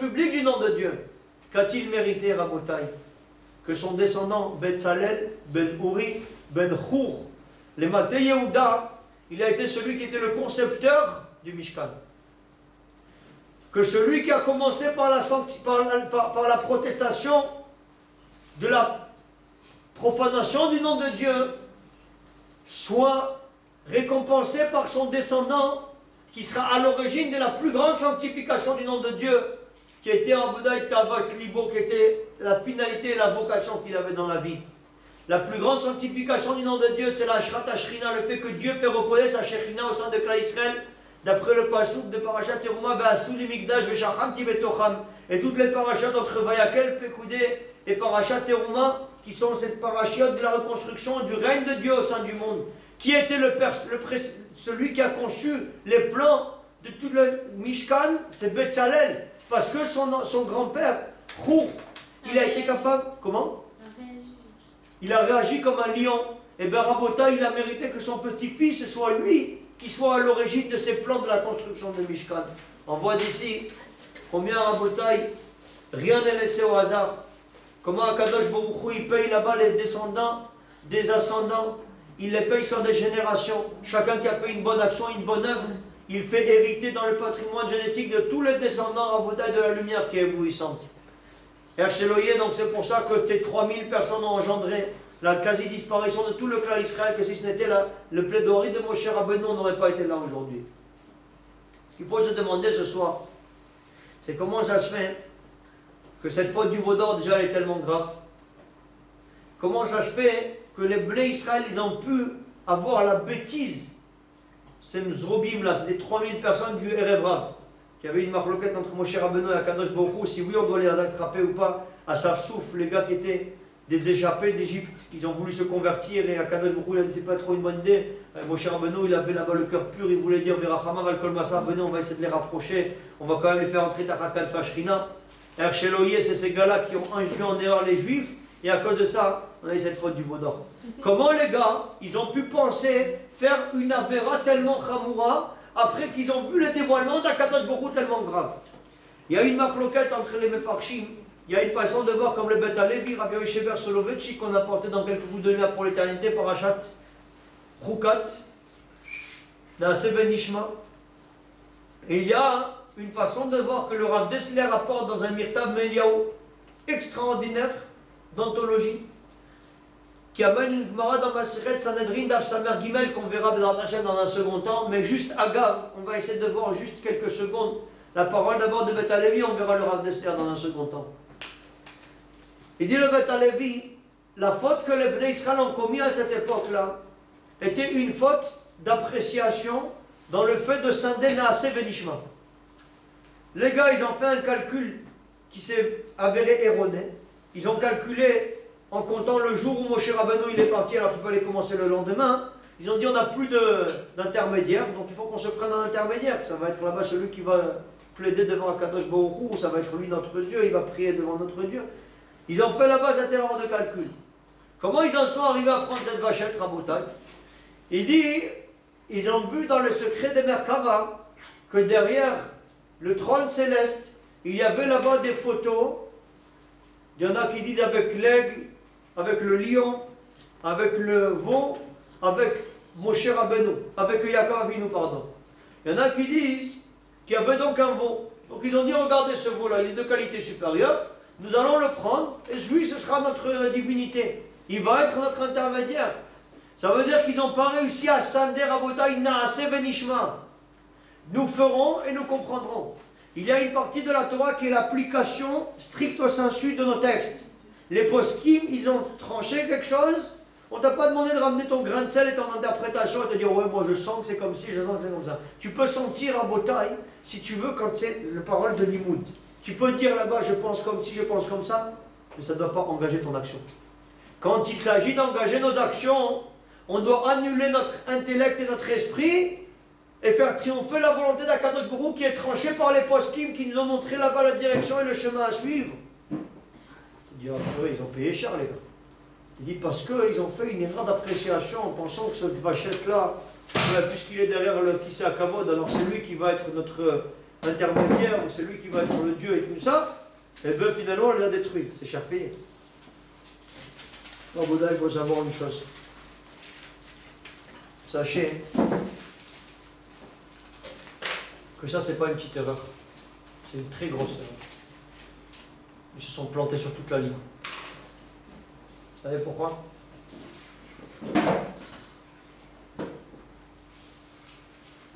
publique du nom de Dieu. Qu'a-t-il mérité, Rabotai? Que son descendant, Betzalel, Ben Uri, Ben Hur, les Maté Yehuda, il a été celui qui était le concepteur du Mishkan. Que celui qui a commencé par la protestation de la profanation du nom de Dieu soit récompensé par son descendant qui sera à l'origine de la plus grande sanctification du nom de Dieu, qui était Aboudaï Tavat Libo, qui était la finalité et la vocation qu'il avait dans la vie. La plus grande sanctification du nom de Dieu, c'est la Ashrat Ashrina, le fait que Dieu fait reconnaître sa Shekhinah au sein de Klal Israël, d'après le Pasuk de Parashat Teruma, Ve'asuli Mikdash Ve'shachanti Betocham, et toutes les parachats entre Vayakel, Pekoudé et Parashat Teruma, qui sont cette parachiote de la reconstruction du règne de Dieu au sein du monde. Qui était celui qui a conçu les plans de tout le Mishkan? C'est Betzalel. Parce que son grand-père, Hur, il a été capable... Comment? Il a réagi comme un lion. Et bien Rabota, il a mérité que son petit-fils soit lui qui soit à l'origine de ces plans de la construction de Mishkan. On voit d'ici combien Rabotai, rien n'est laissé au hasard. Comment Akadosh Baruch Hu, il paye là-bas les descendants des ascendants. Il les paye sur des générations. Chacun qui a fait une bonne action, une bonne œuvre, il fait hériter dans le patrimoine génétique de tous les descendants Rabotai de la lumière qui est éblouissante. Et Archeloye, donc c'est pour ça que tes 3000 personnes ont engendré la quasi-disparition de tout le clan Israël, que si ce n'était le plaidoirie de Moshe Rabbeinu, on n'aurait pas été là aujourd'hui. Ce qu'il faut se demander ce soir, c'est comment ça se fait que cette faute du veau d'or déjà elle est tellement grave. Comment ça se fait que les blés Israël, ils ont pu avoir la bêtise, ces Mzrobim là, c'est des 3000 personnes du Erev Rav, qui avait une marloquette entre Moshe Rabbeinu et Akadosh Baruch Hu, si oui on doit les attraper ou pas, à Safsouf, les gars qui étaient des échappés d'Égypte, ils ont voulu se convertir et Akadosh Baruch Hu il a dit c'est pas trop une bonne idée. Moshe Rabbeinu il avait là-bas le cœur pur, il voulait dire Verachama Val Kol Masa, venez on va essayer de les rapprocher, on va quand même les faire entrer Tachat Kanfa Shrina. Ercheloye, c'est ces gars-là qui ont induit en erreur les Juifs, et à cause de ça, on a eu cette faute du veau d'or. Comment les gars, ils ont pu penser faire une avéra tellement chamoura après qu'ils ont vu le dévoilement d'Akadosh Baruch Hu tellement grave? Il y a une machloquette entre les Mefarshim. Il y a une façon de voir comme le Bet Alevi, Rav Yoishever Soloveitchik, qu'on a porté dans quelques jours de nuit pour l'éternité, Parashat Chukat, dans Seven Nishma. Et il y a une façon de voir que le Rav Dessler apporte dans un Mirtav Meliaou extraordinaire d'anthologie, qui amène une Gemara dans Maseret Sanhedrin d'Av Samer Gimel qu'on verra dans un second temps, mais juste à Gav, on va essayer de voir juste quelques secondes la parole d'abord de Bet Alevi, on verra le Rav Dessler dans un second temps. Il dit le Bet Alevi, la faute que les Bnei Israël ont commis à cette époque-là était une faute d'appréciation dans le fait de scinder Naaseh Venishma. Les gars, ils ont fait un calcul qui s'est avéré erroné. Ils ont calculé en comptant le jour où Moshe Rabbeinu il est parti alors qu'il fallait commencer le lendemain. Ils ont dit on n'a plus d'intermédiaire, donc il faut qu'on se prenne un intermédiaire. Ça va être là-bas celui qui va plaider devant Akadosh Baruch Hu, ça va être lui notre Dieu, il va prier devant notre Dieu. Ils ont fait là-bas cette erreur de calcul. Comment ils en sont arrivés à prendre cette vachette, Rabotai? Il dit, ils ont vu dans le secret des Merkava que derrière le trône céleste, il y avait là-bas des photos. Il y en a qui disent avec l'aigle, avec le lion, avec le veau, avec Moshe Rabbeinu, avec Yaakov Avinu, pardon. Il y en a qui disent qu'il y avait donc un veau. Donc ils ont dit, regardez ce veau-là, il est de qualité supérieure, nous allons le prendre, et lui, ce sera notre divinité. Il va être notre intermédiaire. Ça veut dire qu'ils n'ont pas réussi à sander Rabotai Naaseh Venishma. Nous ferons et nous comprendrons. Il y a une partie de la Torah qui est l'application stricto sensu de nos textes. Les poskim, ils ont tranché quelque chose. On ne t'a pas demandé de ramener ton grain de sel et ton interprétation et te dire ouais, moi je sens que c'est comme ci, je sens que c'est comme ça. Tu peux sentir à Botaï si tu veux quand c'est la parole de Limoud. Tu peux dire là-bas je pense comme ci, je pense comme ça, mais ça ne doit pas engager ton action. Quand il s'agit d'engager nos actions, on doit annuler notre intellect et notre esprit et faire triompher la volonté d'Akadosh Baruch Hu qui est tranchée par les poskim qui nous ont montré là-bas la direction et le chemin à suivre. Tu dis, ah, ils ont payé cher les gars. Il dit parce qu'ils ont fait une erreur d'appréciation en pensant que cette vachette-là, puisqu'il est derrière le Kissé à Kavod, alors c'est lui qui va être intermédiaire, c'est lui qui va être le Dieu et tout ça, et bien finalement on les a détruits, c'est cher payé. Dans Bouddha, il faut savoir une chose. Sachez que ça, c'est pas une petite erreur, c'est une très grosse erreur. Ils se sont plantés sur toute la ligne. Vous savez pourquoi?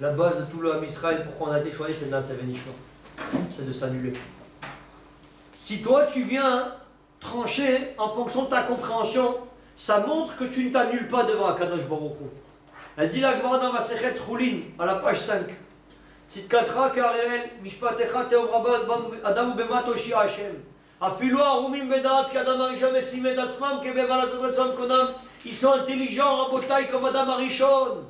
La base de tout le Ham Israël, pourquoi on a été choisi, c'est de c'est de s'annuler. Si toi tu viens trancher en fonction de ta compréhension, ça montre que tu ne t'annules pas devant Akadosh Baruch Hu. Elle dit la Gemara dans Masechet Choulin, à la page 5. Tzidkatra k'Ariel, mishpatecha teom rabot adam ubemat oshia Hashem. Afilu arumim bedat k'adam harishon mesim et atzmam kebeval asot retzon konam. Ils sont intelligents, rabotai, comme Adam Harishon.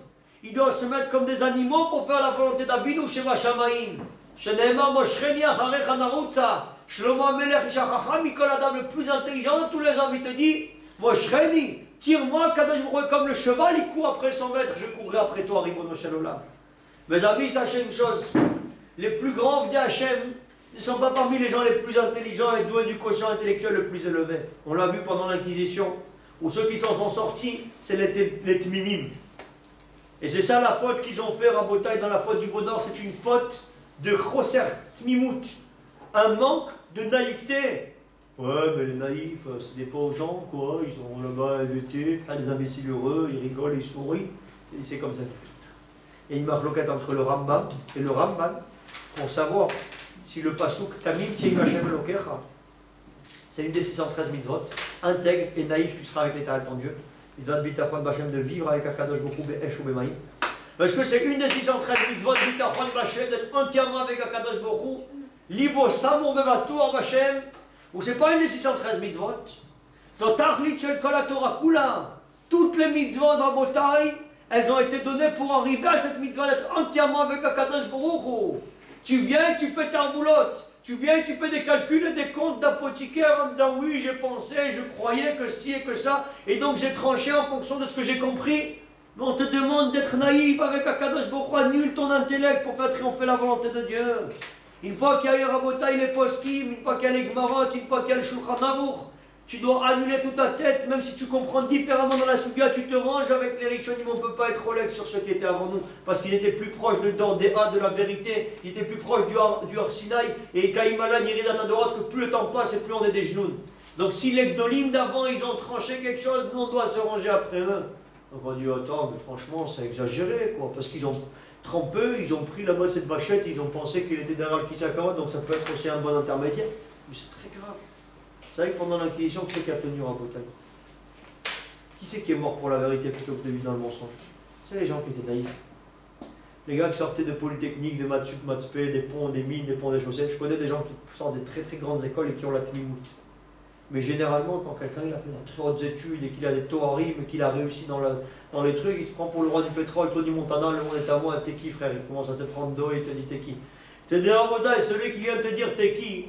Ils doivent se mettre comme des animaux pour faire la volonté d'Avinu Sheva Shamaim. Sheneemar moshcheni acharecha narutza. Shlomo HaMelech ish hachacham mikol adam, le plus intelligent de tous les hommes. Il te dit, moshcheni, tire-moi, Kadosh Baruch Hu, comme le cheval, il court après son maître, je courrai après toi, Ribono Shel Olam. Mes amis, sachez une chose, les plus grands v'di Hachem ne sont pas parmi les gens les plus intelligents et doués du quotient intellectuel le plus élevé. On l'a vu pendant l'Inquisition, où ceux qui s'en sont sortis, c'est les Tmimim. Et c'est ça la faute qu'ils ont fait, Rabotai, dans la faute du Vaudor, c'est une faute de Choser Tmimout, un manque de naïveté. Ouais, mais les naïfs, c'est des pauvres gens, quoi, ils ont là-bas l'été, des imbéciles heureux, ils rigolent, ils sourient, et c'est comme ça qu'ils font. Et une marloquette entre le Rambam et le Ramban, pour savoir si le Pasuk Tamim Tieim Hashem Elokecha, c'est une des 613 mitzvot, intègre et naïf, tu seras avec l'État de ton Dieu. Mitzvot Bitachon Bachem, de vivre avec Akadosh Baruch Hu Be'esh ou B'maïm. Parce que c'est une des 613 mitzvot Bitachon Bachem, d'être entièrement avec Akadosh Baruch Hu, Libo Samur Bevatur Bachem, ou c'est pas une des 613 mitzvot. Zotachlit Shel Kol HaTorah Kula. Toutes les mitzvot dans Botaï, elles ont été données pour arriver à cette mitzvah d'être entièrement avec Akadosh Baruch Hu. Tu viens et tu fais ta boulotte. Tu viens et tu fais des calculs et des comptes d'apothicaire en disant oui, j'ai pensé, je croyais que ci et que ça, et donc j'ai tranché en fonction de ce que j'ai compris. Mais on te demande d'être naïf avec Akadosh Baruch Hu, annule ton intellect pour faire triompher la volonté de Dieu. Une fois qu'il y a eu Rabotai, les poskim, une fois qu'il y a les Gmarot, une fois qu'il y a le Shulchan Aruch, tu dois annuler toute ta tête, même si tu comprends différemment dans la Suga, tu te ranges avec les Rishonim. On ne peut pas être Rolex sur ceux qui étaient avant nous, parce qu'ils étaient plus proches des A de la vérité, ils étaient plus proches du Har Sinaï, et Kaïmala, Yiridat Adorot, que plus le temps passe et plus on est des genoux. Donc si les Gdolim d'avant, ils ont tranché quelque chose, nous on doit se ranger après eux. Donc on dit, attends, mais franchement, c'est exagéré, quoi, parce qu'ils ont trempé, ils ont pris là-bas cette vachette, ils ont pensé qu'il était derrière le Kisakawa, donc ça peut être aussi un bon intermédiaire. Mais c'est très grave. Vous savez que pendant l'Inquisition, qui c'est qui a tenu Rabotai? Qui c'est qui est mort pour la vérité plutôt que de vivre dans le mensonge? C'est les gens qui étaient naïfs. Les gars qui sortaient de Polytechnique, des Maths Sup, Maths P, des ponts, des mines, des ponts, des chaussettes. Je connais des gens qui sortent des très très grandes écoles et qui ont la Tmimout. Mais généralement, quand quelqu'un il a fait de très hautes études et qu'il a des Toharim et qu'il a réussi dans les trucs, il se prend pour le roi du pétrole, Tony Montana, le monde est à moi, t'es qui frère? Il commence à te prendre dos et il te dit t'es qui? T'es des Rabotai, celui qui vient te dire t'es qui?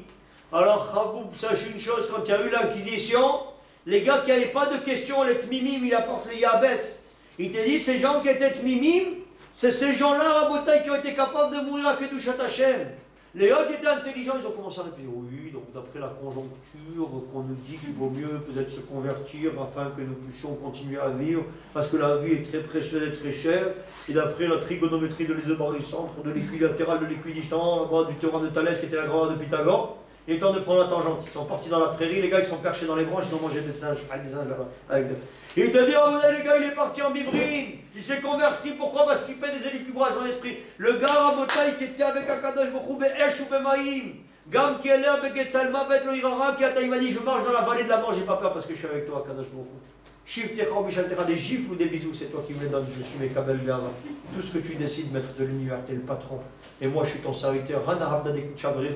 Alors, Khaboub, sache une chose, quand il y a eu l'Inquisition, les gars qui n'avaient pas de questions, les Tmimim, il apporte les Yabetz. Il te dit, ces gens qui étaient Tmimim, c'est ces gens-là, Rabotai, qui ont été capables de mourir à Kedushat Hashem. Les autres étaient intelligents, ils ont commencé à réfléchir. Oui, donc d'après la conjoncture, qu'on nous dit qu'il vaut mieux peut-être se convertir afin que nous puissions continuer à vivre, parce que la vie est très précieuse et très chère. Et d'après la trigonométrie de l'isobarycentre, de l'équilatéral, de l'équidistant, du théorème de Thalès qui était la grammaire de Pythagore, il est temps de prendre la tangente. Ils sont partis dans la prairie, les gars ils sont perchés dans les branches, ils ont mangé des singes, avec il te dit, oh, les gars, il est parti en bibrine, il s'est converti, pourquoi? Parce qu'il fait des élucubrations dans l'esprit. Le gars Rabotai qui était avec Akadosh Baruch Hu Be'esh ou B'maïm, Gam Keller Begetzalma Bet Lo Irara, il m'a dit, je marche dans la vallée de la mort, j'ai pas peur parce que je suis avec toi, Akadosh Baruch Hu. Shif Techa ou Michal Techa, des gifles ou des bisous, c'est toi qui me les donnes, je suis mes Kabel Be'ava. Tout ce que tu décides, maître de l'univers, t'es le patron. Et moi, je suis ton serviteur. Rana Havda de Chabrichu.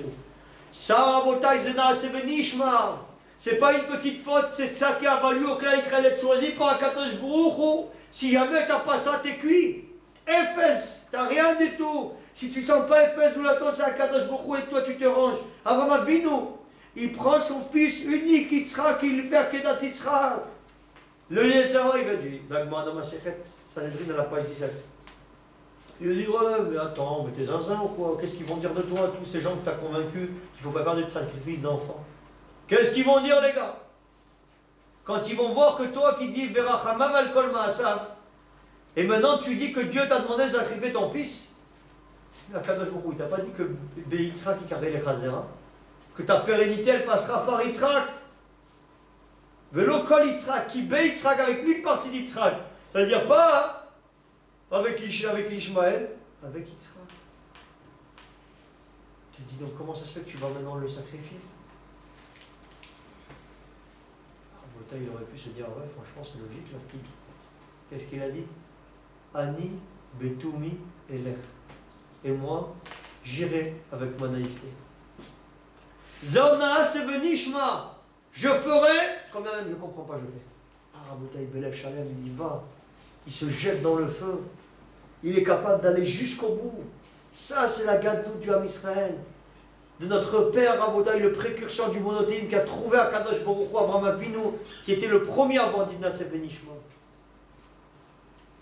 Ça, Rabotai, Zena, c'est Benishma. C'est pas une petite faute, c'est ça qui a valu au clan Israël d'être choisi par Akadosh Baruch Hu. Si jamais t'as pas ça, t'es cuit. Efes, t'as rien du tout. Si tu sens pas Efes ou la tosse, c'est Akadosh Baruch Hu et toi tu te ranges. Avram Avinu, il prend son fils unique, Yitzhak, il fait Kedat Yitzhak. Le Yézara, il va dire, Dagmar dans ma Sechet, Sanhedrin à la page 17. Il lui dit, ouais, mais attends, mais t'es zinzin ou quoi? Qu'est-ce qu'ils vont dire de toi, tous ces gens que t'as convaincus qu'il ne faut pas faire de sacrifice d'enfants? Qu'est-ce qu'ils vont dire, les gars? Quand ils vont voir que toi qui dis Verachamam al kol ma'asav, et maintenant tu dis que Dieu t'a demandé de sacrifier ton fils, Akadosh Baruch Hu, il t'a pas dit que Yitzhak il carrait les chazera, que ta pérennité elle passera par Yitzhak. Velo kol Yitzhak, qui Yitzhak avec une partie d'Yitzhak. Ça veut dire pas avec Ishmaël, avec Yitzhak. Tu te dis donc comment ça se fait que tu vas maintenant le sacrifier? Il aurait pu se dire, ouais, franchement, c'est logique, là, qu'est-ce qu'il a dit? Ani, Betoumi, Eler. Et moi, j'irai avec ma naïveté. Zaona, Sevenishma. Je ferai, quand même, je ne comprends pas, je fais. Ah, Rabotai, Belev Shalem, il y va. Il se jette dans le feu. Il est capable d'aller jusqu'au bout. Ça, c'est la gadoute du Ham Israël. De notre père Rabotai, le précurseur du monothéisme qui a trouvé à Kadosh Baruch Hu Abraham Avinu, qui était le premier avant dit Naseh Benishma.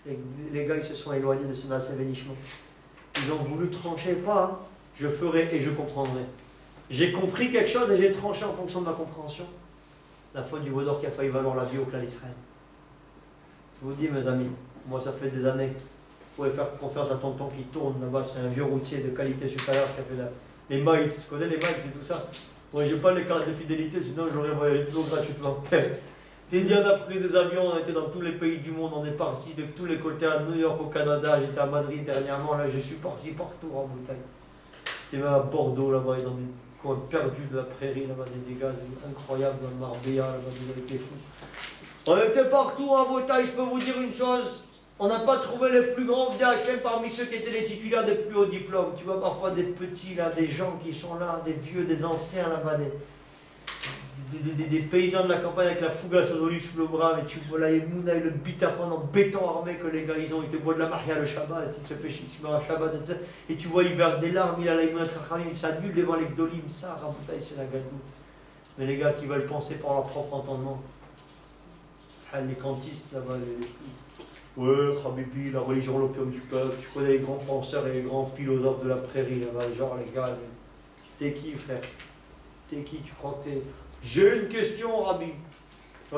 Les gars, ils se sont éloignés de ce Naseh Benishma. Ils ont voulu trancher, pas, je ferai et je comprendrai. J'ai compris quelque chose et j'ai tranché en fonction de ma compréhension. La faute du Vaudor qui a failli valoir la vie au clan d'Israël. Je vous dis, mes amis, moi ça fait des années, vous pouvez faire confiance à tonton qui tourne là-bas, c'est un vieux routier de qualité supérieure qui a fait les miles, tu connais les miles et tout ça. Moi j'ai pas les cartes de fidélité, sinon j'aurais voyagé toujours gratuitement. T'es on a pris des avions, on a été dans tous les pays du monde, on est parti de tous les côtés, à New York, au Canada, j'étais à Madrid dernièrement, là je suis parti partout en Bretagne. J'étais même à Bordeaux là-bas, dans des coins perdus de la prairie, là-bas des dégâts incroyables, dans le Marbella, là-bas avec les fous. On était partout en Bretagne, je peux vous dire une chose. On n'a pas trouvé les plus grands VHM parmi ceux qui étaient les titulaires des plus hauts diplômes. Tu vois parfois des petits là, des gens qui sont là, des vieux, des anciens là-bas, des paysans de la campagne avec la fougasse d'olive sous le bras, mais tu vois là, et le bitachon en béton armé que les gars ils ont, ils te boivent de la maria le Shabbat, il se fait chier, il se met à Shabbat, et tu vois, il verse des larmes, il a la il s'annule devant les gdolim, ça, Raboutaï, c'est la gadoue. Mais les gars qui veulent penser par leur propre entendement, les cantistes là-bas, ouais, Habibi, la religion, l'opium du peuple, tu connais les grands penseurs et les grands philosophes de la prairie là-bas, genre les gars, t'es qui frère? T'es qui? Tu crois que t'es... J'ai une question, Rabbi.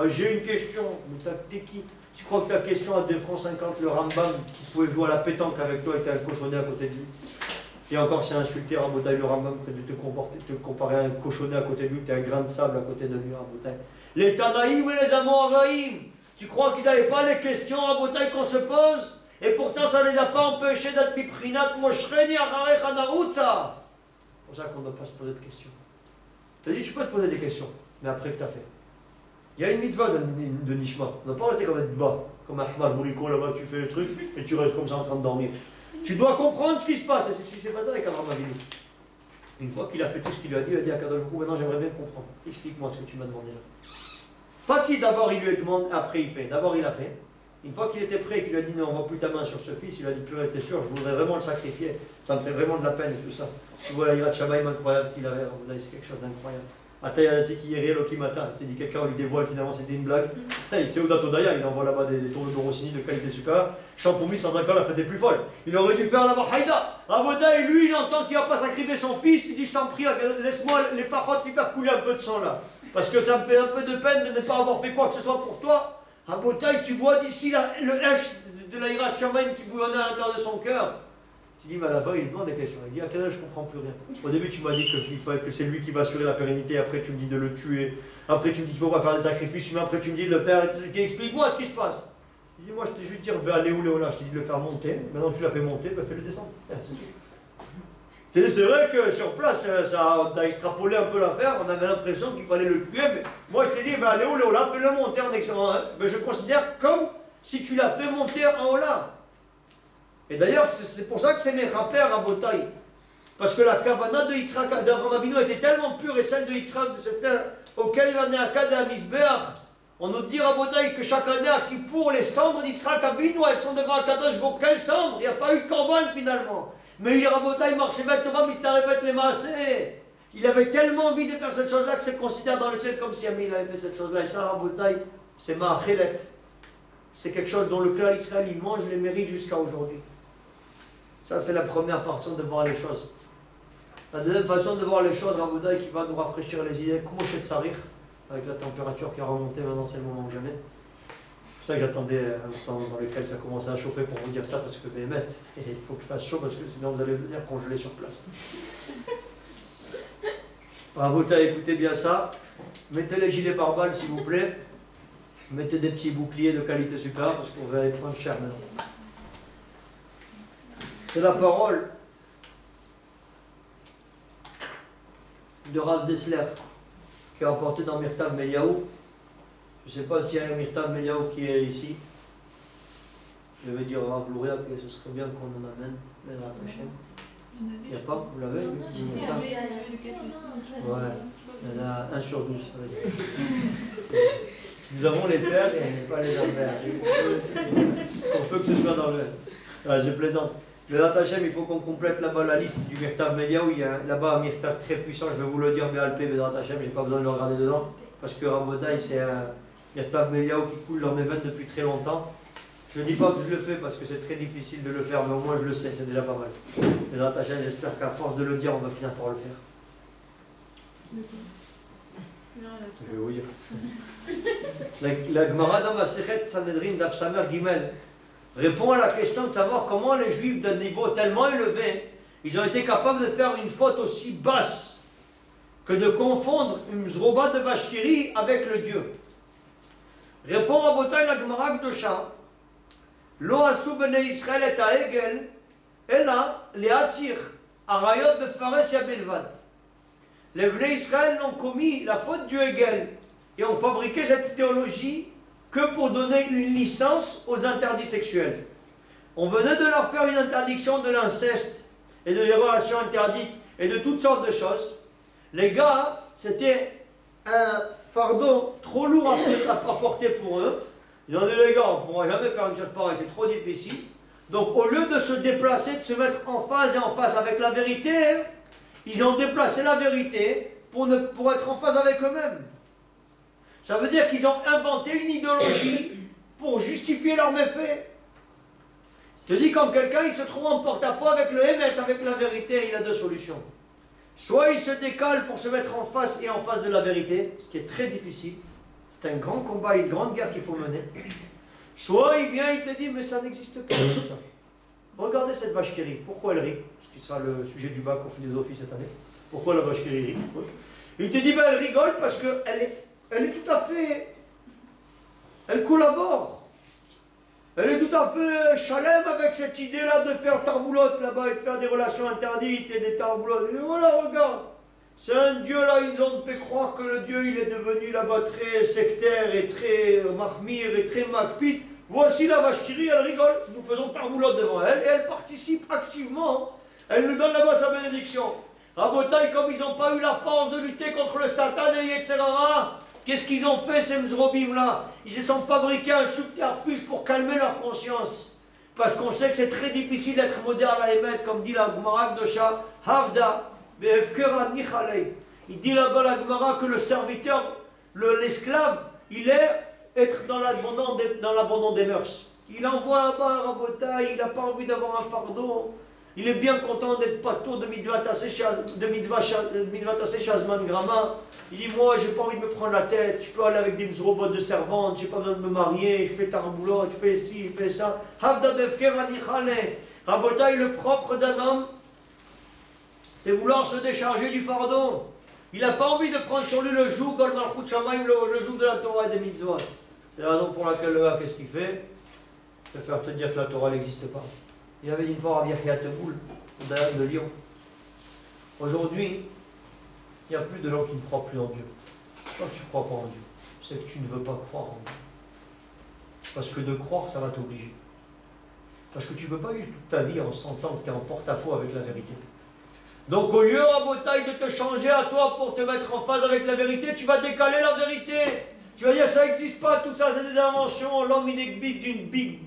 J'ai une question. Mais t'es qui? Tu crois que ta question à 2 francs 50, le Rambam, qui pouvait jouer à la pétanque avec toi, était un cochonnet à côté de lui? Et encore, c'est insulté Rabotai le Rambam que de te comparer à un cochonnet à côté de lui, t'es un grain de sable à côté de lui, Rabotai. Les Tanaïm et les Amoraïm, tu crois qu'ils n'avaient pas les questions Rabotai qu'on se pose? Et pourtant, ça ne les a pas empêchés d'être miprinat moshreni acharech anaroutza. C'est pour ça qu'on ne doit pas se poser de questions. Tu as dit, tu peux te poser des questions, mais après que tu as fait. Il y a une mitzvah de Nishma. On ne doit pas rester comme être bas, comme Ahmad Mouliko, là-bas, tu fais le truc et tu restes comme ça en train de dormir. Tu dois comprendre ce qui se passe. C'est ce qui s'est passé avec Abraham Avinu. Une fois qu'il a fait tout ce qu'il lui a dit à Kadosh Baruch Hu, maintenant j'aimerais bien comprendre. Explique-moi ce que tu m'as demandé là. Pas qu'il d'abord il lui demande, après il fait. D'abord il a fait. Une fois qu'il était prêt et qu'il lui a dit non, on ne voit plus ta main sur ce fils, il lui a dit purée, t'es sûr, je voudrais vraiment le sacrifier. Ça me fait vraiment de la peine et tout ça. Tu vois la ira de Shabbaïm incroyable qu'il avait, c'est quelque chose d'incroyable. Atayadati qui est réel au Kimata. Il t'a dit quelqu'un, on lui dévoile finalement c'était une blague. Il sait où d'Atodaya, il envoie là-bas des tours de Rossini de qualité supérieure. Chant pour lui, sans accord, la fête est plus folle. Il aurait dû faire là-bas Haïda. Raboda, et lui, il entend qu'il ne va pas sacrifier son fils. Il dit je t'en prie, laisse-moi les farottes lui faire couler un peu de sang là. Parce que ça me fait un peu de peine de ne pas avoir fait quoi que ce soit pour toi. Raboda, tu vois d'ici le H de la ira de Shamaïm qui bouillonnait à l'intérieur de son cœur. Tu dis, mais à la fin, il demande des questions. Il dit, à quel âge je ne comprends plus rien. Au début, tu m'as dit que c'est lui qui va assurer la pérennité. Après, tu me dis de le tuer. Après, tu me dis qu'il ne faut pas faire des sacrifices. Mais après, tu me dis de le faire. Explique-moi ce qui se passe. Il dit, moi, je t'ai juste dit, aller où Léola. Je t'ai dit de le faire monter. Maintenant, tu l'as fait monter, bah, fais-le descendre. C'est vrai que sur place, on a extrapolé un peu l'affaire. On avait l'impression qu'il fallait le tuer. Mais moi, je t'ai dit, aller où Léola, fais-le monter en excellent. Mais je considère comme si tu l'as fait monter en haut là. Et d'ailleurs, c'est pour ça que c'est mes rappeurs à Botaï. Parce que la kavana de Yitzhak d'Abraham Avinu était tellement pure et celle de Yitzhak de ce père auquel il en est à Kad à Misbeach. On nous dit à Botaï que chaque année à Kippour, les cendres d'Yitzhak Avinu, elles sont devant Akadosh Baruch Hu. Quelles cendres? Il n'y a pas eu de corban finalement. Mais il à Botaï marchait bêtement, mais il s'est répété les maasés. Il avait tellement envie de faire cette chose-là que c'est considéré dans le ciel comme si Ami avait fait cette chose-là. Et ça, à Botaï, c'est Ma'achelet. C'est quelque chose dont le clan Israël, il mange les mérites jusqu'à aujourd'hui. Ça, c'est la première façon de voir les choses. La deuxième façon de voir les choses, Raboutaï, qui va nous rafraîchir les idées, comment chez Tsarir, avec la température qui a remonté maintenant, c'est le moment ou jamais. C'est pour ça que j'attendais un temps dans lequel ça commençait à chauffer pour vous dire ça, parce que Béhémet, il faut qu'il fasse chaud, parce que sinon vous allez venir congeler sur place. Raboutaï, écoutez bien ça. Mettez les gilets pare-balles, s'il vous plaît. Mettez des petits boucliers de qualité super, parce qu'on va aller prendre cher maintenant. C'est la parole de Rav Dessler, qui est rapporté dans Mirtav Meliaou. Je ne sais pas s'il y a un Mirtav Meliaou qui est ici. Je vais dire à Rav Louria que ce serait bien qu'on en amène. Il n'y a pas, vous l'avez? Ouais, il y en a 1 sur 12. Nous avons les pères et pas les envers. On peut que ce soit dans le. Ah, je plaisante. Le Ratachem, il faut qu'on complète là-bas la liste du Mirtav Meliaou. Il y a là-bas un Mirtav très puissant, je vais vous le dire, BLP, Ratachem, je n'ai pas besoin de le regarder dedans. Parce que Rabotaï, c'est un Mirtav Meliaou qui coule dans mes veines depuis très longtemps. Je ne dis pas que je le fais parce que c'est très difficile de le faire, mais au moins je le sais, c'est déjà pas mal. Le Ratachem, j'espère qu'à force de le dire, on va finir par le faire. Je vais vous dire. La Gemara dans Masechet Sanhedrin Daf Samer Gimel répond à la question de savoir comment les Juifs d'un niveau tellement élevé, ils ont été capables de faire une faute aussi basse que de confondre une zroba de vache qui rit avec le Dieu. Répond Rabotai la Gemara Gdosha, Lo asu bnei Israël et ha'egel, ela le'atir arayot befares ya belvad. Les Bnei Israël n'ont commis la faute du Hegel et ont fabriqué cette idéologie que pour donner une licence aux interdits sexuels. On venait de leur faire une interdiction de l'inceste et de les relations interdites et de toutes sortes de choses. Les gars, c'était un fardeau trop lourd à porter pour eux. Ils ont dit, les gars, on ne pourra jamais faire une chose pareille, c'est trop difficile. Donc au lieu de se déplacer, de se mettre en phase et en face avec la vérité, ils ont déplacé la vérité pour être en phase avec eux-mêmes. Ça veut dire qu'ils ont inventé une idéologie pour justifier leurs méfaits. Je te dis, quand quelqu'un il se trouve en porte-à-faux avec le Hémet, avec la vérité, il a 2 solutions. Soit il se décale pour se mettre en face et en face de la vérité, ce qui est très difficile. C'est un grand combat, une grande guerre qu'il faut mener. Soit il vient et il te dit, mais ça n'existe pas tout ça. Regardez cette vache qui rit. Pourquoi elle rit? Ce qui sera le sujet du bac en philosophie cette année. Pourquoi la vache qui rit? Il te dit, ben, elle rigole parce qu'elle est tout à fait... Elle collabore. Elle est tout à fait chalem avec cette idée-là de faire tarboulotte là-bas et de faire des relations interdites et des tarboulottes. Et voilà, regarde. C'est un dieu là, ils ont fait croire que le dieu il est devenu là-bas très sectaire et très mahmir et très makpit. Voici la vache qui rit, elle rigole, nous faisons tarboulotte devant elle et elle participe activement. Elle nous donne là-bas sa bénédiction. Rabotaï, comme ils n'ont pas eu la force de lutter contre le Satan et Yetzerara, qu'est-ce qu'ils ont fait ces Mzrobim là? Ils se sont fabriqués un subterfuge pour calmer leur conscience. Parce qu'on sait que c'est très difficile d'être moderne à émettre, comme dit la Gemara Gdosha, Havda. Il dit là-bas la Gemara que le serviteur, l'esclave, il est être dans l'abandon des mœurs. Il envoie là-bas un rabotaï, il n'a pas envie d'avoir un fardeau. Il est bien content d'être pato de mitzvah tassé shazman grama. Il dit, moi, j'ai pas envie de me prendre la tête. Je peux aller avec des mzrobot de servantes, j'ai pas besoin de me marier, je fais tarboulot, je fais ci, je fais ça. Havda befker anichale. Rabotaï, le propre d'un homme, c'est vouloir se décharger du fardeau. Il n'a pas envie de prendre sur lui le joug, le joug de la Torah et des mitzvot. C'est la raison pour laquelle le gars, qu'est-ce qu'il fait? Il préfère te dire que la Torah n'existe pas. Il y avait une fois Rabbi Yahya Teboul, au Dayan de Lyon. Aujourd'hui, il n'y a plus de gens qui ne croient plus en Dieu. Quand tu ne crois pas en Dieu, c'est que tu ne veux pas croire en Dieu. Parce que de croire, ça va t'obliger. Parce que tu ne peux pas vivre toute ta vie en sentant que tu es en porte-à-faux avec la vérité. Donc au lieu, Rabotaï, de te changer à toi pour te mettre en phase avec la vérité, tu vas décaler la vérité. Tu vas dire, ça n'existe pas, tout ça, c'est des inventions. L'homme, il est du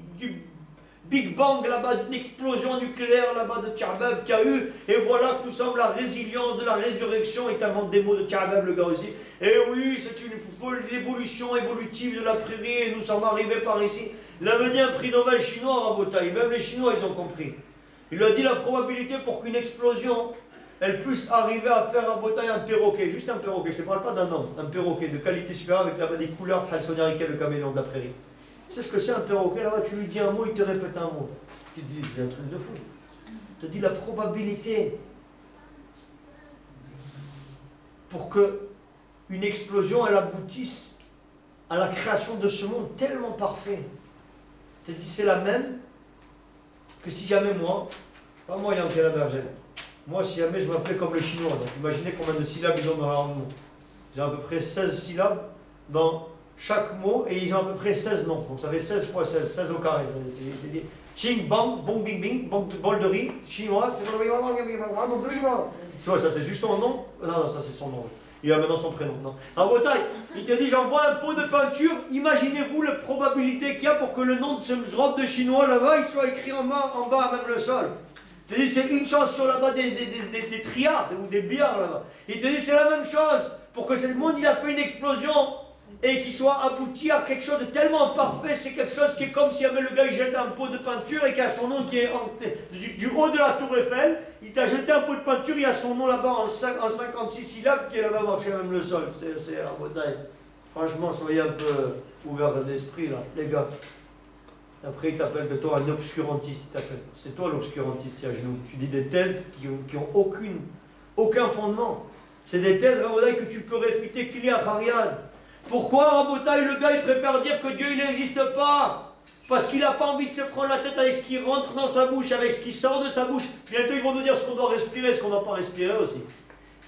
Big Bang là-bas, d'une explosion nucléaire là-bas de Tcharbab qu'il y a eu. Et voilà que nous sommes la résilience de la résurrection. Il t'invente des mots de Tcharbab, le gars aussi. Et oui, c'est une évolution évolutive de la prairie. Et nous sommes arrivés par ici. Il avait dit un prix Nobel chinois, Rabotaï. Même les Chinois, ils ont compris. Il lui a dit la probabilité pour qu'une explosion, elle puisse arriver à faire un bataille un perroquet, juste un perroquet, je ne te parle pas d'un homme, un perroquet de qualité supérieure avec là-bas des couleurs halsonariques, le caméléon de la prairie. Tu sais ce que c'est un perroquet là-bas, tu lui dis un mot, il te répète un mot. Tu te dis, c'est un truc de fou. Il te dit la probabilité pour qu'une explosion, elle aboutisse à la création de ce monde tellement parfait. Il te dit, c'est la même que si jamais moi, pas moi, il y a un Canada, moi, si jamais je m'appelais comme le chinois, donc imaginez combien de syllabes ils ont dans leur mot. Ils ont à peu près 16 syllabes dans chaque mot et ils ont à peu près 16 noms. Donc ça fait 16 fois 16, 16 au carré. Ching, bang, bong, bing, bing, bol de riz, chinois. Ça c'est juste son nom. Non, ça c'est son nom. Il a maintenant son prénom. Non. En Bretagne, il te dit j'envoie un pot de peinture. Imaginez-vous la probabilité qu'il y a pour que le nom de ce robe de chinois là-bas il soit écrit en bas à même le sol. Il te dit c'est une chance sur là-bas des triards ou des bières là-bas. Il te dit c'est la même chose pour que ce monde il a fait une explosion et qu'il soit abouti à quelque chose de tellement parfait. C'est quelque chose qui est comme si le gars il jette un pot de peinture et qu'il y a son nom qui est du haut de la tour Eiffel. Il t'a jeté un pot de peinture, il y a son nom là-bas en 56 syllabes qui est là-bas marché même le sol. C'est la bataille. Franchement, soyez un peu ouverts d'esprit là, les gars. Après, il t'appelle de toi un obscurantiste. C'est toi l'obscurantiste qui est à genoux. Tu dis des thèses qui n'ont aucun fondement. C'est des thèses, Rabotai, que tu peux réfuter qu'il y a Hariad. Pourquoi, Rabotai, le gars, il préfère dire que Dieu, il n'existe pas? Parce qu'il n'a pas envie de se prendre la tête avec ce qui rentre dans sa bouche, avec ce qui sort de sa bouche. Bientôt, ils vont nous dire ce qu'on doit respirer, ce qu'on ne doit pas respirer aussi.